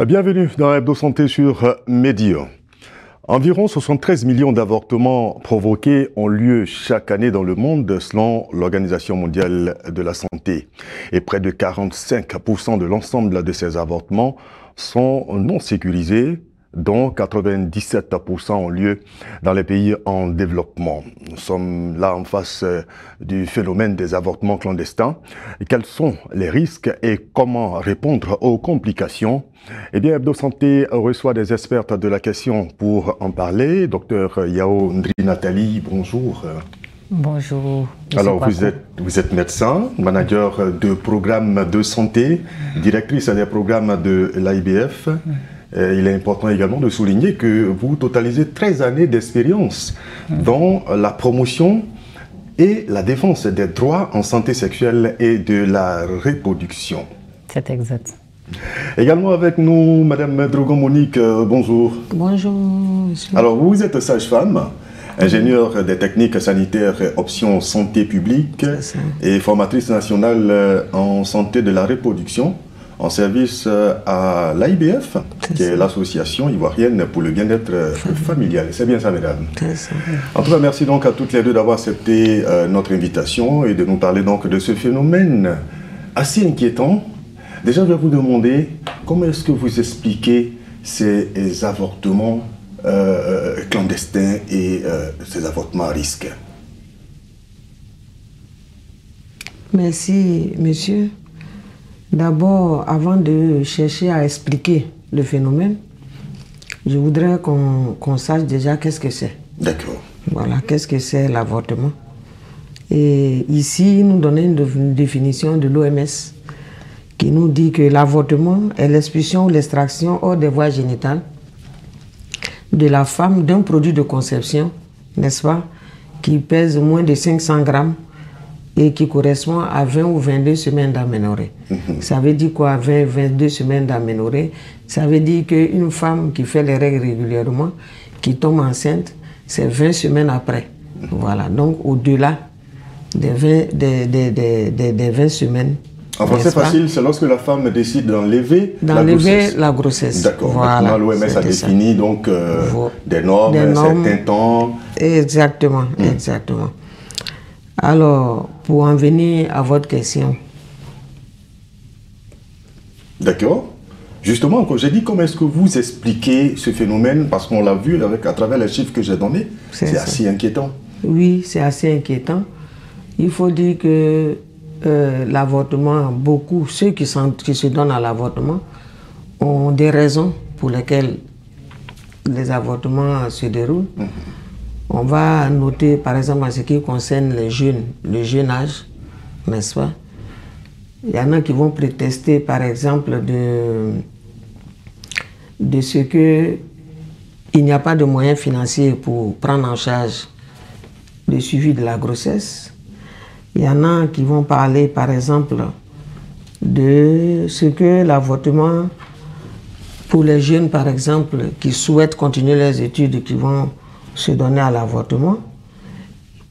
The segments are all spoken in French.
Bienvenue dans Hebdo Santé sur Média. Environ 73 millions d'avortements provoqués ont lieu chaque année dans le monde selon l'Organisation mondiale de la santé. Et près de 45% de l'ensemble de ces avortements sont non sécurisés, dont 97% ont lieu dans les pays en développement. Nous sommes là en face du phénomène des avortements clandestins. Et quels sont les risques et comment répondre aux complications? Eh bien, Hebdo Santé reçoit des experts de la question pour en parler. Docteur Yao Ndri Nathalie, bonjour. Bonjour. Alors, vous êtes médecin, manager de programmes de santé, directrice des programmes de l'AIBF. Il est important également de souligner que vous totalisez 13 années d'expérience dans la promotion et la défense des droits en santé sexuelle et de la reproduction. C'est exact. Également avec nous, Madame Drogon Monique, bonjour. Bonjour, monsieur. Alors, vous êtes sage-femme, ingénieure des techniques sanitaires option santé publique et formatrice nationale en santé de la reproduction, en service à l'AIBF, qui est l'association ivoirienne pour le bien-être familial. C'est bien ça, mesdames? En tout cas, merci donc à toutes les deux d'avoir accepté notre invitation et de nous parler donc de ce phénomène assez inquiétant. Déjà, je vais vous demander, comment est-ce que vous expliquez ces avortements clandestins et ces avortements à risque? Merci, monsieur. D'abord, avant de chercher à expliquer le phénomène, je voudrais qu'on sache déjà qu'est-ce que c'est. D'accord. Voilà, qu'est-ce que c'est l'avortement. Et ici, nous donnons une définition de l'OMS qui nous dit que l'avortement est l'expulsion ou l'extraction hors des voies génitales de la femme d'un produit de conception, n'est-ce pas, qui pèse moins de 500 grammes et qui correspond à 20 ou 22 semaines d'aménorrhée. Ça veut dire quoi, 20 22 semaines d'aménorrhée? Ça veut dire qu'une femme qui fait les règles régulièrement, qui tombe enceinte, c'est 20 semaines après. Voilà, donc au-delà des 20 semaines. Enfin, c'est facile, c'est lorsque la femme décide d'enlever la grossesse. D'accord. Voilà, l'OMS a défini donc des normes, certains temps. Exactement, exactement. Alors, pour en venir à votre question. D'accord. Justement, quand j'ai dit comment est-ce que vous expliquez ce phénomène, parce qu'on l'a vu à travers les chiffres que j'ai donnés, c'est assez inquiétant. Oui, c'est assez inquiétant. Il faut dire que l'avortement, ceux qui se donnent à l'avortement ont des raisons pour lesquelles les avortements se déroulent. On va noter, par exemple, en ce qui concerne les jeunes, le jeune âge, n'est-ce pas? Il y en a qui vont prétester, par exemple, de ce qu'il n'y a pas de moyens financiers pour prendre en charge le suivi de la grossesse. Il y en a qui vont parler, par exemple, de ce que l'avortement, pour les jeunes, par exemple, qui souhaitent continuer leurs études, qui vont se donner à l'avortement.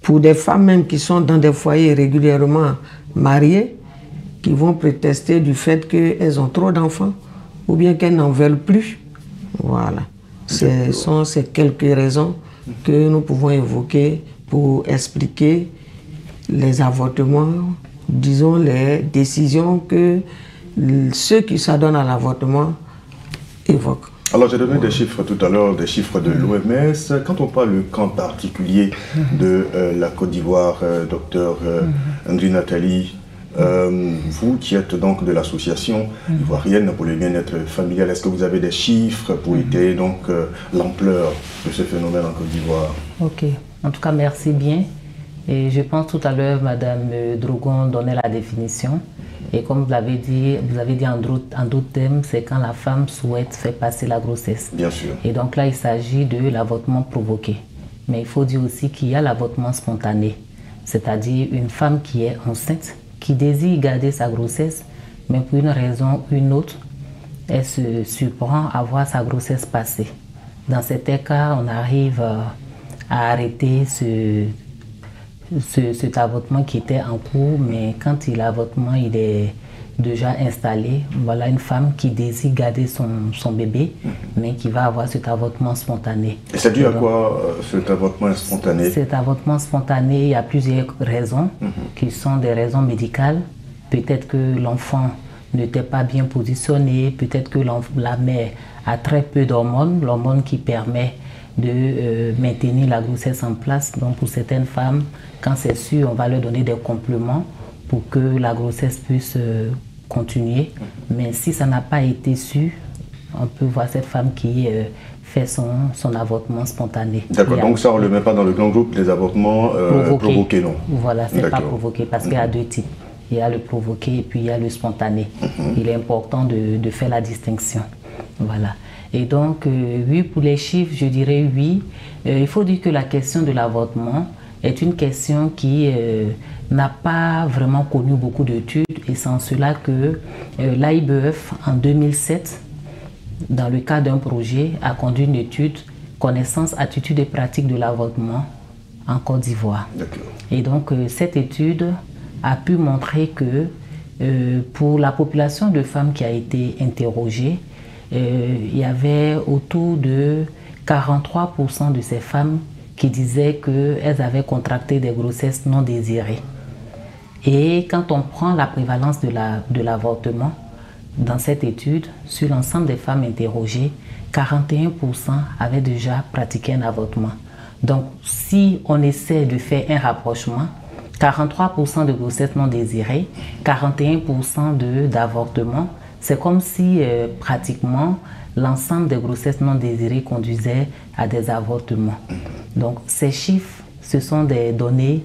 Pour des femmes même qui sont dans des foyers régulièrement mariées, qui vont protester du fait qu'elles ont trop d'enfants ou bien qu'elles n'en veulent plus. Voilà. Ce sont ces quelques raisons que nous pouvons évoquer pour expliquer les avortements, disons les décisions que ceux qui s'adonnent à l'avortement évoquent. Alors, j'ai donné des chiffres tout à l'heure, des chiffres de l'OMS. Quand on parle du camp particulier de la Côte d'Ivoire, docteur Ndri Nathalie, vous qui êtes donc de l'association ivoirienne pour le bien-être familial, est-ce que vous avez des chiffres pour étayer donc l'ampleur de ce phénomène en Côte d'Ivoire? Ok, en tout cas, merci bien. Et je pense tout à l'heure, Madame Drogon donnait la définition. Et comme vous l'avez dit en d'autres termes, c'est quand la femme souhaite faire passer la grossesse. Bien sûr. Et donc là, il s'agit de l'avortement provoqué. Mais il faut dire aussi qu'il y a l'avortement spontané. C'est-à-dire une femme qui est enceinte, qui désire garder sa grossesse, mais pour une raison ou une autre, elle se surprend à voir sa grossesse passer. Dans certains cas, on arrive à arrêter cet avortement qui était en cours, mais quand l'avortement il déjà installé. Voilà une femme qui désire garder son bébé, mais qui va avoir cet avortement spontané. Et c'est dû à quoi cet avortement spontané? Cet avortement spontané, il y a plusieurs raisons qui sont des raisons médicales. Peut-être que l'enfant n'était pas bien positionné, peut-être que la mère a très peu d'hormones, l'hormone qui permet de maintenir la grossesse en place. Donc pour certaines femmes, quand c'est sûr, on va leur donner des compléments pour que la grossesse puisse continuer. Mais si ça n'a pas été su, on peut voir cette femme qui fait son avortement spontané. D'accord, donc ça on ne le met pas dans le grand groupe des avortements provoqués, non? Voilà, c'est pas provoqué parce qu'il y a deux types. Il y a le provoqué et puis il y a le spontané. Il est important de faire la distinction. Voilà. Et donc, oui, pour les chiffres, je dirais oui. Il faut dire que la question de l'avortement est une question qui n'a pas vraiment connu beaucoup d'études. Et c'est en cela que l'AIBF, en 2007, dans le cadre d'un projet, a conduit une étude « Connaissance, attitude et pratique de l'avortement » en Côte d'Ivoire. Et donc, cette étude a pu montrer que pour la population de femmes qui a été interrogée, il y avait autour de 43% de ces femmes qui disaient qu'elles avaient contracté des grossesses non désirées. Et quand on prend la prévalence de l'avortement, dans cette étude, sur l'ensemble des femmes interrogées, 41% avaient déjà pratiqué un avortement. Donc, si on essaie de faire un rapprochement, 43% de grossesses non désirées, 41% d'avortements, c'est comme si pratiquement l'ensemble des grossesses non désirées conduisait à des avortements. Donc ces chiffres, ce sont des données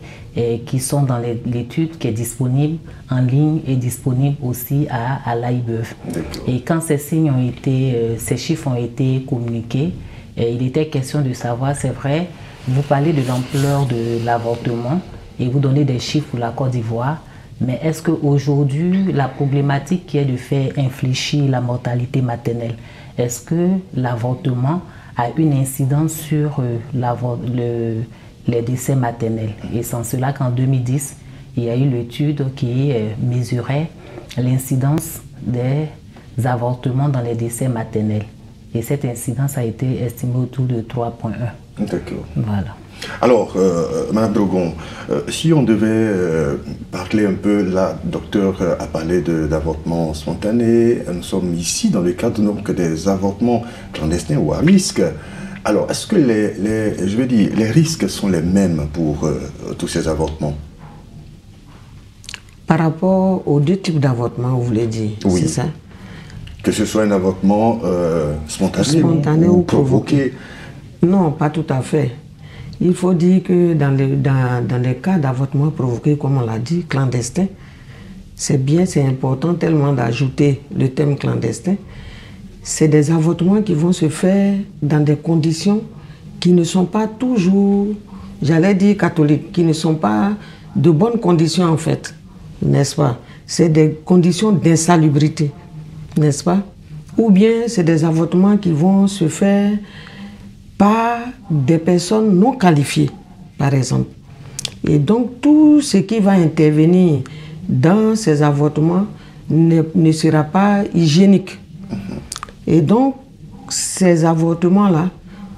qui sont dans l'étude qui est disponible en ligne et disponible aussi à l'AIBF. Et quand ces chiffres ont été communiqués, il était question de savoir, c'est vrai, vous parlez de l'ampleur de l'avortement et vous donnez des chiffres pour la Côte d'Ivoire, mais est-ce qu'aujourd'hui, la problématique qui est de faire infléchir la mortalité maternelle, est-ce que l'avortement a une incidence sur les décès maternels? Et c'est en cela qu'en 2010, il y a eu l'étude qui mesurait l'incidence des avortements dans les décès maternels. Et cette incidence a été estimée autour de 3,1. D'accord. Voilà. Alors, Mme Drogon, si on devait parler un peu, là, docteur a parlé d'avortement spontané, nous sommes ici dans le cadre donc, des avortements clandestins ou à risque. Alors, est-ce que les risques sont les mêmes pour tous ces avortements? Par rapport aux deux types d'avortements, vous voulez dire, oui. C'est ça? Que ce soit un avortement spontané ou provoqué? Non, pas tout à fait. Il faut dire que dans les cas d'avortement provoqué, comme on l'a dit, clandestin, c'est important tellement d'ajouter le terme clandestin. C'est des avortements qui vont se faire dans des conditions qui ne sont pas toujours, j'allais dire catholiques, qui ne sont pas de bonnes conditions en fait, n'est-ce pas? C'est des conditions d'insalubrité, n'est-ce pas? Ou bien c'est des avortements qui vont se faire par des personnes non qualifiées, par exemple. Et donc, tout ce qui va intervenir dans ces avortements ne sera pas hygiénique. Et donc, ces avortements-là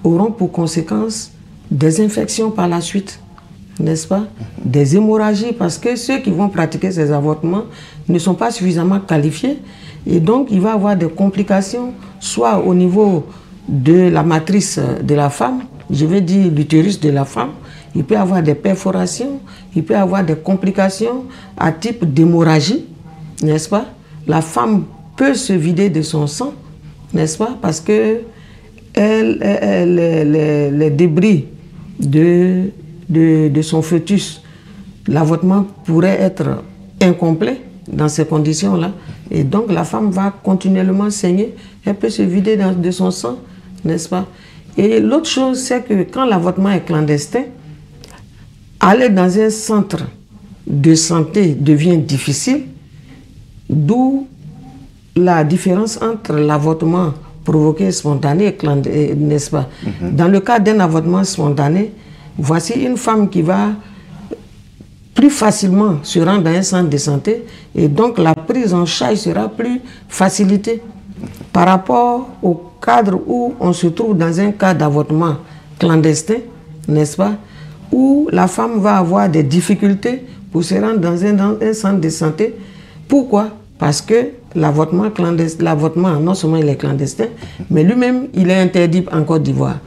auront pour conséquence des infections par la suite, n'est-ce pas? Des hémorragies, parce que ceux qui vont pratiquer ces avortements ne sont pas suffisamment qualifiés. Et donc, il va y avoir des complications, soit au niveau de la matrice de la femme, je vais dire l'utérus de la femme, il peut y avoir des perforations, il peut y avoir des complications à type d'hémorragie, n'est-ce pas? La femme peut se vider de son sang, n'est-ce pas? Parce que les débris de son fœtus, l'avortement pourrait être incomplet dans ces conditions-là. Et donc la femme va continuellement saigner, elle peut se vider de son sang, n'est-ce pas? Et l'autre chose, c'est que quand l'avortement est clandestin, aller dans un centre de santé devient difficile, d'où la différence entre l'avortement provoqué spontané et clandestin, n'est-ce pas? Dans le cas d'un avortement spontané, voici une femme qui va plus facilement se rendre dans un centre de santé et donc la prise en charge sera plus facilitée par rapport au cadre où on se trouve dans un cas d'avortement clandestin, n'est-ce pas, où la femme va avoir des difficultés pour se rendre dans un centre de santé. Pourquoi? Parce que l'avortement non seulement il est clandestin, mais lui-même il est interdit en Côte d'Ivoire,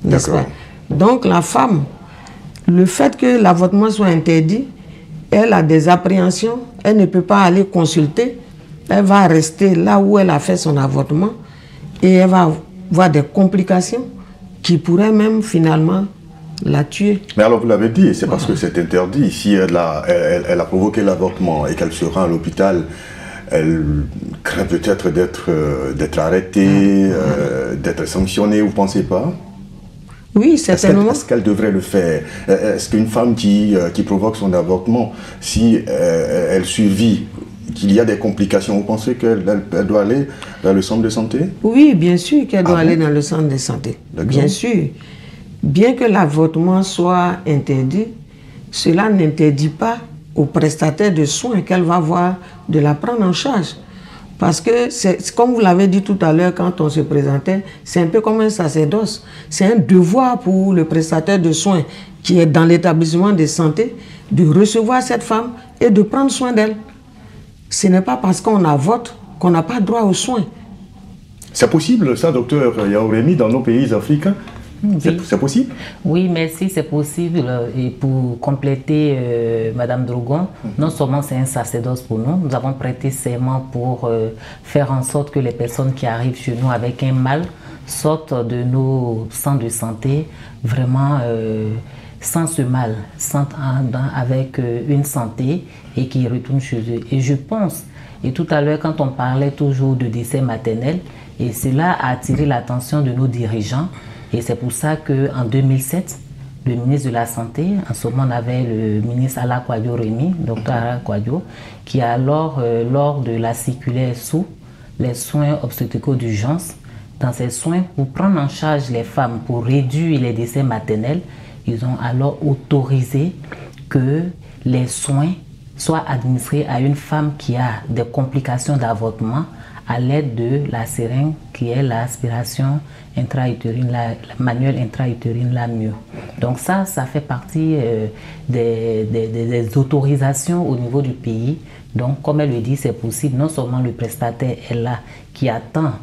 n'est-ce pas? Donc la femme, le fait que l'avortement soit interdit, elle a des appréhensions, elle ne peut pas aller consulter, elle va rester là où elle a fait son avortement et elle va avoir des complications qui pourraient même finalement la tuer. Mais alors vous l'avez dit, c'est parce que c'est interdit. Si elle a provoqué l'avortement et qu'elle se rend à l'hôpital, elle craint peut-être d'être arrêtée, d'être sanctionnée, vous ne pensez pas? Oui, certainement. Est-ce qu'elle devrait le faire? Est-ce qu'une femme qui provoque son avortement, si elle survit, qu'il y a des complications, vous pensez qu'elle doit aller dans le centre de santé? Oui, bien sûr qu'elle doit aller dans le centre de santé. Bien sûr. Bien que l'avortement soit interdit, cela n'interdit pas au prestataire de soins qu'elle va voir de la prendre en charge. Parce que, comme vous l'avez dit tout à l'heure quand on se présentait, c'est un peu comme un sacerdoce. C'est un devoir pour le prestataire de soins qui est dans l'établissement de santé de recevoir cette femme et de prendre soin d'elle. Ce n'est pas parce qu'on avorte qu'on n'a pas droit aux soins. C'est possible ça, docteur Yaouremi, dans nos pays africains? Oui. C'est possible? Oui, merci, c'est possible. Et pour compléter, Madame Drogon, non seulement c'est un sacerdoce pour nous, nous avons prêté serment pour faire en sorte que les personnes qui arrivent chez nous avec un mal sortent de nos centres de santé vraiment sans ce mal, avec une santé et qui retournent chez eux. Et je pense, et tout à l'heure quand on parlait toujours de décès maternel, et cela a attiré l'attention de nos dirigeants. Et c'est pour ça qu'en 2007, le ministre de la Santé, en ce moment on avait le ministre Ala Kouadio Rémy, docteur Ala Kouadio, qui alors, lors de la circulaire sous les soins obstétricaux d'urgence, dans ces soins, pour prendre en charge les femmes, pour réduire les décès maternels, ils ont alors autorisé que les soins soient administrés à une femme qui a des complications d'avortement à l'aide de la seringue qui est l'aspiration intra-utérine, la manuelle intra-utérine la mieux. Donc ça fait partie des autorisations au niveau du pays. Donc comme elle le dit, c'est possible, non seulement le prestataire est là qui attend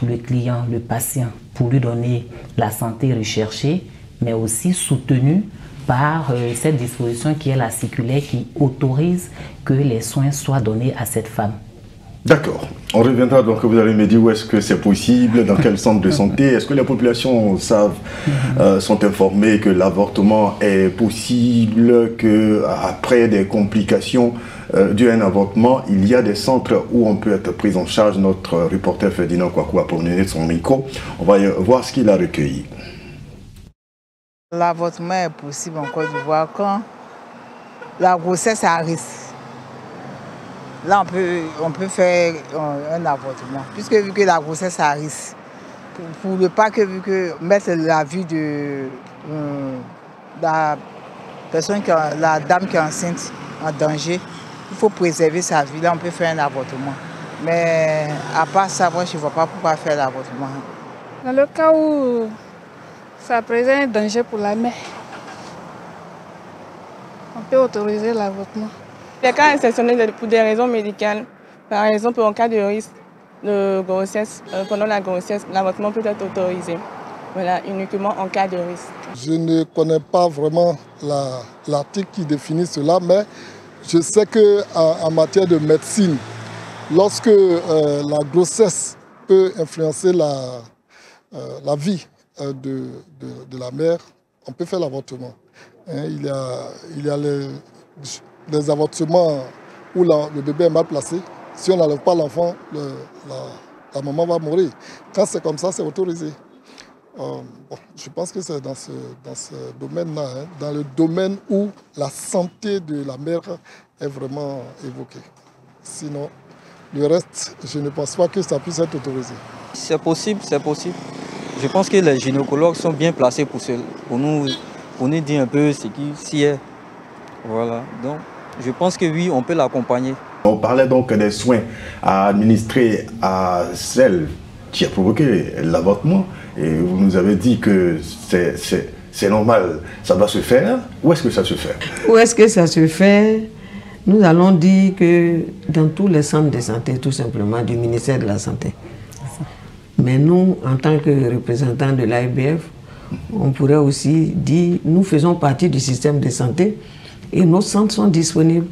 le client, le patient pour lui donner la santé recherchée, mais aussi soutenu par cette disposition qui est la circulaire qui autorise que les soins soient donnés à cette femme. D'accord. On reviendra donc, vous allez me dire où est-ce que c'est possible, dans quel centre de santé. Est-ce que les populations savent, sont informées que l'avortement est possible, qu'après des complications dues à un avortement, il y a des centres où on peut être pris en charge. Notre reporter Ferdinand Kouakou a promené son micro. On va voir ce qu'il a recueilli. L'avortement est possible en Côte d'Ivoire quand la grossesse est à risque. Là, on peut faire un avortement, puisque vu que la grossesse est à risque, pour ne pas mettre la vie de la personne, la dame qui est enceinte en danger, il faut préserver sa vie. Là, on peut faire un avortement. Mais à part ça, moi, je ne vois pas pourquoi faire l'avortement. Dans le cas où ça présente un danger pour la mère, on peut autoriser l'avortement. Les cas exceptionnels pour des raisons médicales, par exemple en cas de risque de grossesse, pendant la grossesse, l'avortement peut être autorisé. Voilà, uniquement en cas de risque. Je ne connais pas vraiment l'article qui définit cela, mais je sais qu'en matière de médecine, lorsque la grossesse peut influencer la vie de la mère, on peut faire l'avortement. Il y a les avortements où le bébé est mal placé. Si on n'enlève pas l'enfant, la maman va mourir. Quand c'est comme ça, c'est autorisé. Je pense que c'est dans ce domaine-là, dans le domaine où la santé de la mère est vraiment évoquée. Sinon, le reste, je ne pense pas que ça puisse être autorisé. C'est possible, c'est possible. Je pense que les gynécologues sont bien placés pour nous dire un peu ce qui s'y est. Voilà. Donc, Je pense que oui, on peut l'accompagner. On parlait donc des soins à administrer à celle qui a provoqué l'avortement. Et vous nous avez dit que c'est normal, ça doit se faire. Où est-ce que ça se fait? Où est-ce que ça se fait? Nous allons dire que dans tous les centres de santé, tout simplement, du ministère de la Santé. Mais nous, en tant que représentants de l'AIBF, on pourrait aussi dire, nous faisons partie du système de santé et nos centres sont disponibles.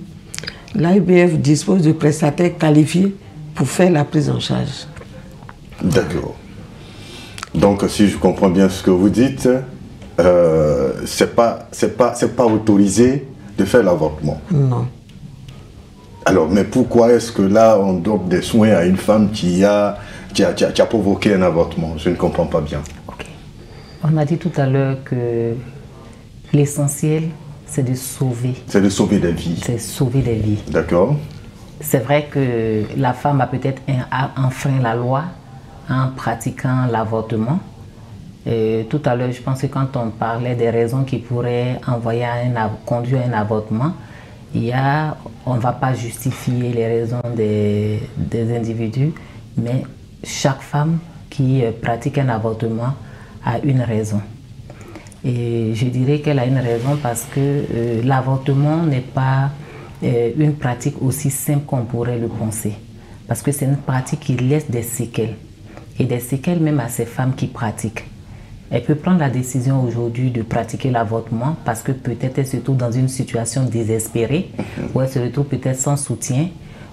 L'AIBF dispose de prestataires qualifiés pour faire la prise en charge. D'accord. Donc, si je comprends bien ce que vous dites, c'est pas autorisé de faire l'avortement. Non. Alors, mais pourquoi est-ce que là, on donne des soins à une femme qui a provoqué un avortement? Je ne comprends pas bien. Okay. On a dit tout à l'heure que l'essentiel, c'est de sauver. C'est de sauver des vies. C'est sauver des vies. D'accord. C'est vrai que la femme a peut-être enfreint la loi en pratiquant l'avortement. Tout à l'heure, je pense que quand on parlait des raisons qui pourraient conduire à un avortement, on ne va pas justifier les raisons des individus, mais chaque femme qui pratique un avortement a une raison. Et je dirais qu'elle a une raison parce que l'avortement n'est pas une pratique aussi simple qu'on pourrait le penser. Parce que c'est une pratique qui laisse des séquelles. Et des séquelles même à ces femmes qui pratiquent. Elle peut prendre la décision aujourd'hui de pratiquer l'avortement parce que peut-être elle se trouve dans une situation désespérée, ou elle se retrouve peut-être sans soutien,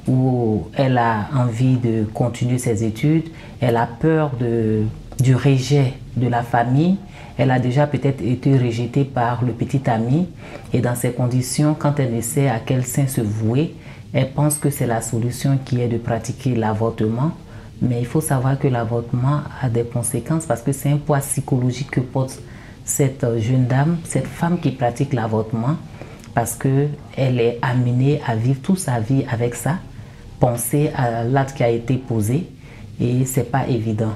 ou elle a envie de continuer ses études, elle a peur du rejet de la famille, elle a déjà peut-être été rejetée par le petit ami, et dans ces conditions, quand elle ne sait à quel sein se vouer, elle pense que c'est la solution qui est de pratiquer l'avortement. Mais il faut savoir que l'avortement a des conséquences parce que c'est un poids psychologique que porte cette jeune dame, cette femme qui pratique l'avortement, parce qu'elle est amenée à vivre toute sa vie avec ça, penser à l'acte qui a été posé, et ce n'est pas évident.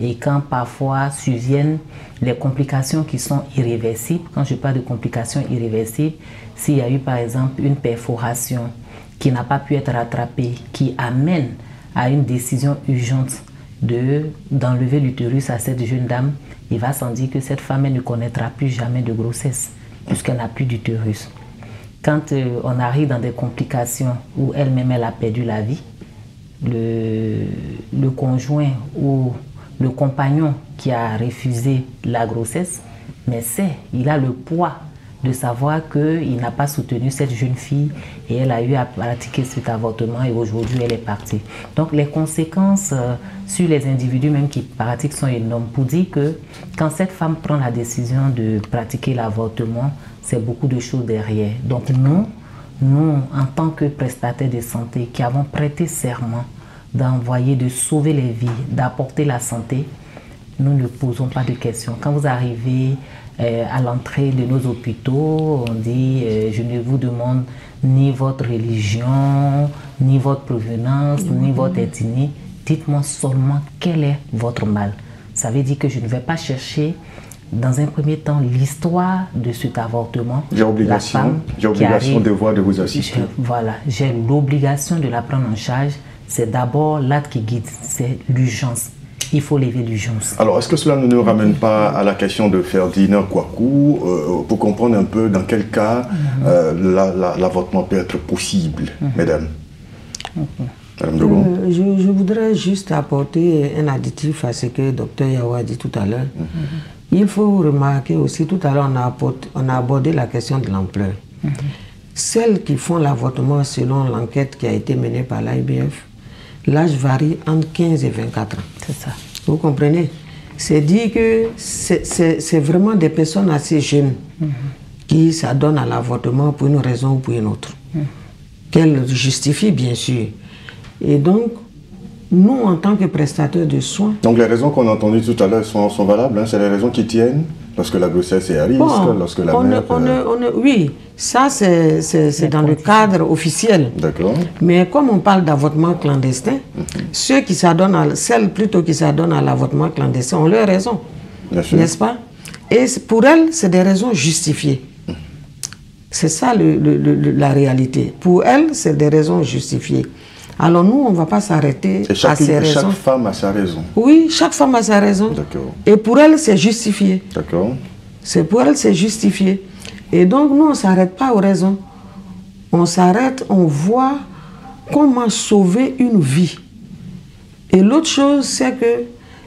Et quand parfois surviennent les complications qui sont irréversibles, quand je parle de complications irréversibles, s'il y a eu par exemple une perforation qui n'a pas pu être rattrapée, qui amène à une décision urgente d'enlever l'utérus à cette jeune dame, il va sans dire que cette femme elle ne connaîtra plus jamais de grossesse puisqu'elle n'a plus d'utérus. Quand on arrive dans des complications où elle-même elle a perdu la vie, le conjoint ou le compagnon qui a refusé la grossesse, mais il a le poids de savoir qu'il n'a pas soutenu cette jeune fille et elle a eu à pratiquer cet avortement et aujourd'hui elle est partie. Donc les conséquences sur les individus même qui pratiquent sont énormes. Pour dire que quand cette femme prend la décision de pratiquer l'avortement, c'est beaucoup de choses derrière. Donc nous en tant que prestataires de santé qui avons prêté serment de sauver les vies, d'apporter la santé, nous ne posons pas de questions. Quand vous arrivez à l'entrée de nos hôpitaux, on dit je ne vous demande ni votre religion, ni votre provenance, ni votre ethnie. Dites-moi seulement quel est votre mal. Ça veut dire que je ne vais pas chercher dans un premier temps l'histoire de cet avortement. J'ai obligation de vous assister. Voilà, j'ai l'obligation de la prendre en charge. C'est d'abord l'acte qui guide, c'est l'urgence. Il faut lever l'urgence. Alors, est-ce que cela ne nous ramène pas à la question de Ferdinand Kouakou pour comprendre un peu dans quel cas l'avortement peut être possible, mesdames? Madame Dogon. Je voudrais juste apporter un additif à ce que Dr Yao a dit tout à l'heure. Il faut remarquer aussi, tout à l'heure, on a abordé la question de l'ampleur. Celles qui font l'avortement selon l'enquête qui a été menée par l'AIBF, l'âge varie entre 15 et 24 ans. C'est ça. Vous comprenez? C'est dit que c'est vraiment des personnes assez jeunes qui s'adonnent à l'avortement pour une raison ou pour une autre. Qu'elles justifient, bien sûr. Et donc, nous, en tant que prestataires de soins... Donc, les raisons qu'on a entendues tout à l'heure sont valables, hein? C'est les raisons qui tiennent lorsque la grossesse est à risque, lorsque la mère... oui, ça, c'est dans le cadre officiel. D'accord. Mais comme on parle d'avortement clandestin, ceux qui s'adonnent celles plutôt qui s'adonnent à l'avortement clandestin ont leur raison. N'est-ce pas? Et pour elles, c'est des raisons justifiées. C'est ça la réalité. Pour elles, c'est des raisons justifiées. Alors nous, on ne va pas s'arrêter à ces raisons. Chaque femme a sa raison. Oui, chaque femme a sa raison. D'accord. Et pour elle, c'est justifié. D'accord. Pour elle, c'est justifié. Et donc, nous, on ne s'arrête pas aux raisons. On s'arrête, on voit comment sauver une vie. Et l'autre chose, c'est que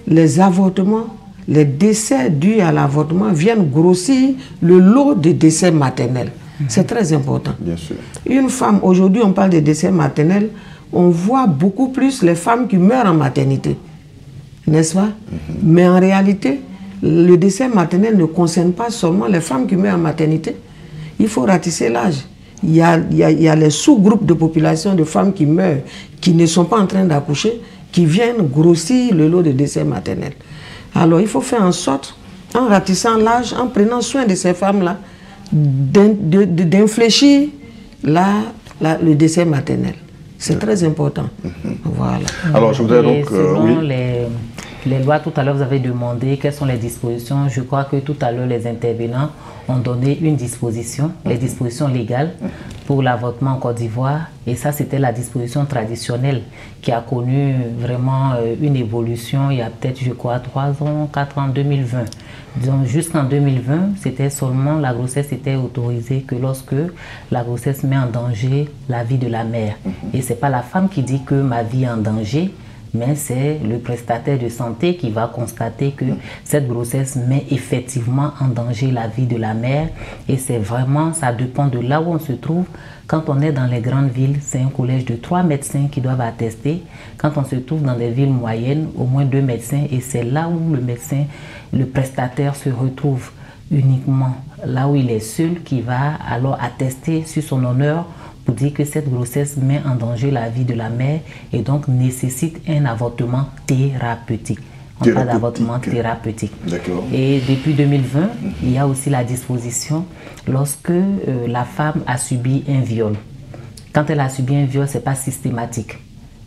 les avortements, les décès dus à l'avortement viennent grossir le lot de décès maternels. C'est très important. Bien sûr. Une femme, aujourd'hui, on parle de décès maternels, on voit beaucoup plus les femmes qui meurent en maternité. N'est-ce pas? Mais en réalité, le décès maternel ne concerne pas seulement les femmes qui meurent en maternité. Il faut ratisser l'âge. Il y a les sous-groupes de population de femmes qui meurent, qui ne sont pas en train d'accoucher, qui viennent grossir le lot de décès maternels. Alors il faut faire en sorte, en ratissant l'âge, en prenant soin de ces femmes-là, d'infléchir le décès maternel. C'est très important. Voilà. Alors je voudrais donc... selon les lois, tout à l'heure vous avez demandé quelles sont les dispositions. Je crois que tout à l'heure les intervenants ont donné une disposition, les dispositions légales pour l'avortement en Côte d'Ivoire. Et ça, c'était la disposition traditionnelle qui a connu vraiment une évolution il y a peut-être, je crois, 3 ans, 4 ans, 2020. Donc jusqu'en 2020, c'était seulement la grossesse était autorisée que lorsque la grossesse met en danger la vie de la mère. Et c'est pas la femme qui dit que ma vie est en danger, mais c'est le prestataire de santé qui va constater que cette grossesse met effectivement en danger la vie de la mère. Et c'est vraiment, ça dépend de là où on se trouve. Quand on est dans les grandes villes, c'est un collège de 3 médecins qui doivent attester. Quand on se trouve dans des villes moyennes, au moins 2 médecins. Et c'est là où le médecin, le prestataire se retrouve uniquement. Là où il est seul, qui va alors attester sur son honneur pour dire que cette grossesse met en danger la vie de la mère et donc nécessite un avortement thérapeutique. On parle d'avortement thérapeutique. Et depuis 2020, il y a aussi la disposition lorsque la femme a subi un viol. Quand elle a subi un viol, ce n'est pas systématique.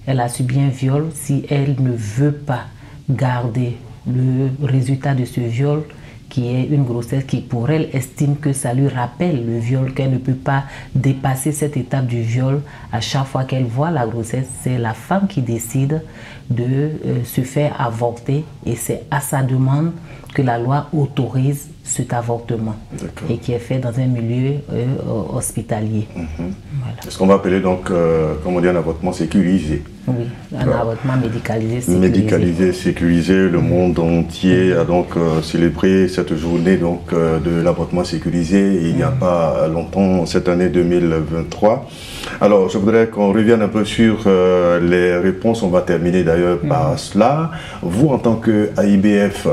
Elle a subi un viol si elle ne veut pas garder le résultat de ce viol, qui est une grossesse qui pour elle estime que ça lui rappelle le viol, qu'elle ne peut pas dépasser cette étape du viol. À chaque fois qu'elle voit la grossesse, c'est la femme qui décide de se faire avorter et c'est à sa demande que la loi autorise cet avortement et qui est fait dans un milieu hospitalier. Voilà. C'est ce qu'on va appeler donc, comme on dit, un avortement sécurisé. Oui, un avortement médicalisé sécurisé. Médicalisé, sécurisé. Le monde entier a donc célébré cette journée donc, de l'avortement sécurisé il n'y a pas longtemps, cette année 2023. Alors, je voudrais qu'on revienne un peu sur les réponses. On va terminer d'ailleurs par cela. Vous, en tant qu'AIBF,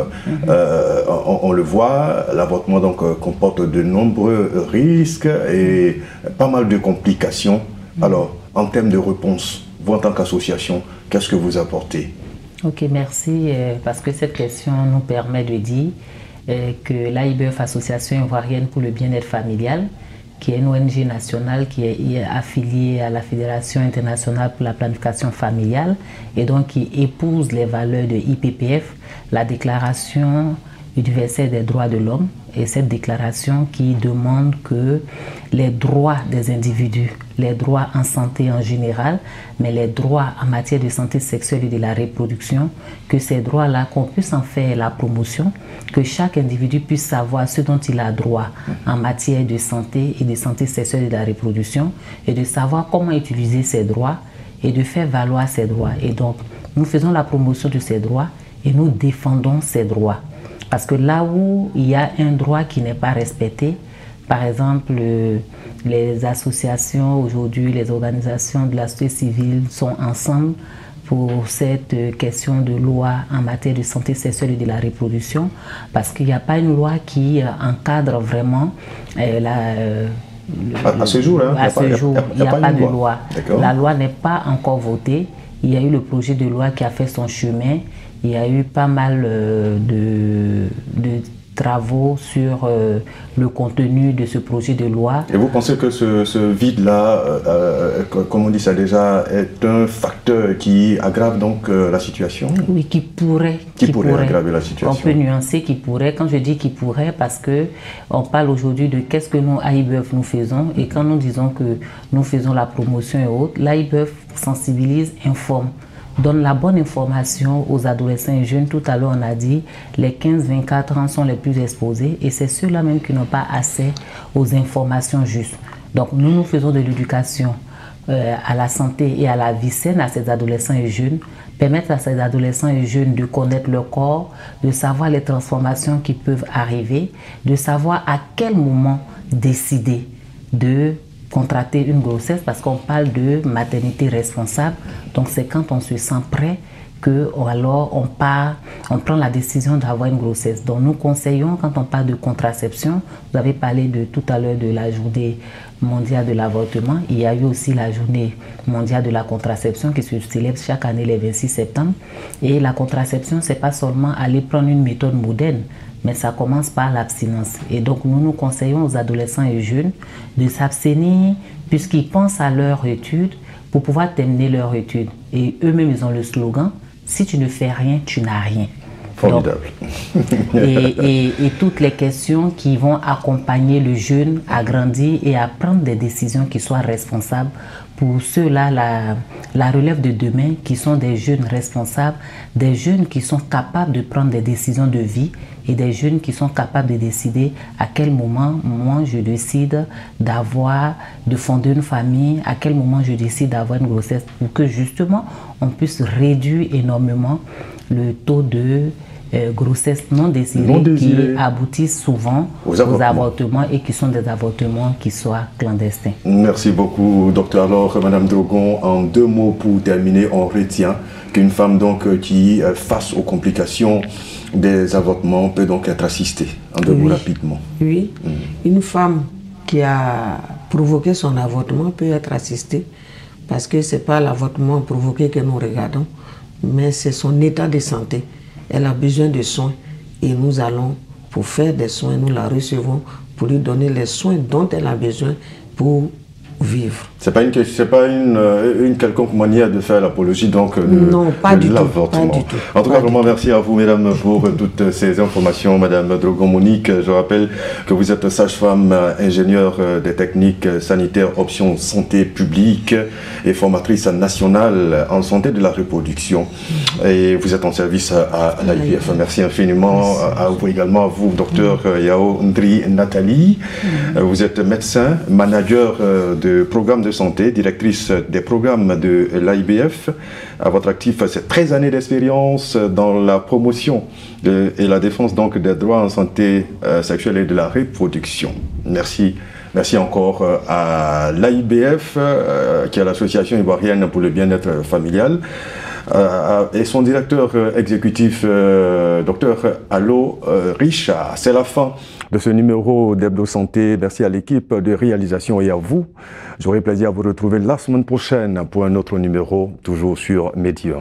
on le voit, l'avortement donc comporte de nombreux risques et pas mal de complications. Alors, en termes de réponse, vous en tant qu'association, qu'est-ce que vous apportez? Ok, merci, parce que cette question nous permet de dire que l'AIBF, Association ivoirienne pour le bien-être familial, qui est une ONG nationale qui est affiliée à la Fédération internationale pour la planification familiale et donc qui épouse les valeurs de IPPF, la Déclaration universelle des droits de l'homme, et cette déclaration qui demande que les droits des individus, les droits en santé en général, mais les droits en matière de santé sexuelle et de la reproduction, que ces droits-là, qu'on puisse en faire la promotion, que chaque individu puisse savoir ce dont il a droit en matière de santé et de santé sexuelle et de la reproduction, et de savoir comment utiliser ces droits et de faire valoir ces droits. Et donc, nous faisons la promotion de ces droits et nous défendons ces droits. Parce que là où il y a un droit qui n'est pas respecté, par exemple, les associations aujourd'hui, les organisations de la société civile sont ensemble pour cette question de loi en matière de santé sexuelle et de la reproduction, parce qu'il n'y a pas une loi qui encadre vraiment à ce jour, hein, il n'y a pas de loi. La loi n'est pas encore votée. Il y a eu le projet de loi qui a fait son chemin. Il y a eu pas mal de travaux sur le contenu de ce projet de loi. Et vous pensez que ce vide-là, comme on dit ça déjà, est un facteur qui aggrave donc la situation? Oui, qui pourrait aggraver la situation. On peut nuancer qui pourrait. Quand je dis qui pourrait, parce que on parle aujourd'hui de qu'est-ce que nous, AIBEF, nous faisons. Et quand nous disons que nous faisons la promotion et autres, l'AIBEF sensibilise, informe, donne la bonne information aux adolescents et jeunes. Tout à l'heure, on a dit les 15-24 ans sont les plus exposés et c'est ceux-là même qui n'ont pas accès aux informations justes. Donc, nous faisons de l'éducation à la santé et à la vie saine à ces adolescents et jeunes, permettre à ces adolescents et jeunes de connaître leur corps, de savoir les transformations qui peuvent arriver, de savoir à quel moment décider de contracter une grossesse, parce qu'on parle de maternité responsable. Donc c'est quand on se sent prêt que alors on prend la décision d'avoir une grossesse. Donc nous conseillons, quand on parle de contraception, vous avez parlé tout à l'heure de la journée mondiale de l'avortement, il y a eu aussi la journée mondiale de la contraception qui se célèbre chaque année le 26 septembre. Et la contraception, c'est pas seulement aller prendre une méthode moderne, mais ça commence par l'abstinence. Et donc nous conseillons aux adolescents et jeunes de s'abstenir puisqu'ils pensent à leur étude pour pouvoir terminer leur étude. Et eux-mêmes, ils ont le slogan « Si tu ne fais rien, tu n'as rien ». Formidable. Donc, et toutes les questions qui vont accompagner le jeune à grandir et à prendre des décisions qui soient responsables pour ceux-là, la relève de demain, qui sont des jeunes responsables, des jeunes qui sont capables de prendre des décisions de vie et des jeunes qui sont capables de décider à quel moment moi je décide de fonder une famille, à quel moment je décide d'avoir une grossesse, pour que justement on puisse réduire énormément le taux de grossesse non désirée qui aboutissent souvent aux avortements et qui sont des avortements qui soient clandestins. Merci beaucoup, docteur. Alors, Madame Drogon, en 2 mots pour terminer, on retient qu'une femme donc qui, face aux complications des avortements, peut donc être assistée. En 2 mots rapidement. Oui, une femme qui a provoqué son avortement peut être assistée parce que ce n'est pas l'avortement provoqué que nous regardons, mais c'est son état de santé. Elle a besoin de soins et nous allons, pour faire des soins, nous la recevons pour lui donner les soins dont elle a besoin pour vivre. C'est pas une quelconque manière de faire l'apologie donc non, pas du l'avortement. En tout cas, vraiment merci à vous, mesdames, pour toutes ces informations. Madame Drogon Monique, je rappelle que vous êtes sage-femme, ingénieure des techniques sanitaires option santé publique et formatrice nationale en santé de la reproduction. Et vous êtes en service à l'AIBEF. Merci infiniment à vous également, à vous, docteur Yao Ndri Nathalie. Vous êtes médecin, manager de programme de santé, directrice des programmes de l'AIBEF. À votre actif, c'est 13 années d'expérience dans la promotion et la défense donc des droits en santé sexuelle et de la reproduction. Merci. Merci encore à l'AIBEF, qui est l'association ivoirienne pour le bien-être familial, et son directeur exécutif, docteur Allo Richard. C'est la fin de ce numéro d'Hebdo Santé. Merci à l'équipe de réalisation et à vous. J'aurai plaisir à vous retrouver la semaine prochaine pour un autre numéro, toujours sur Médium.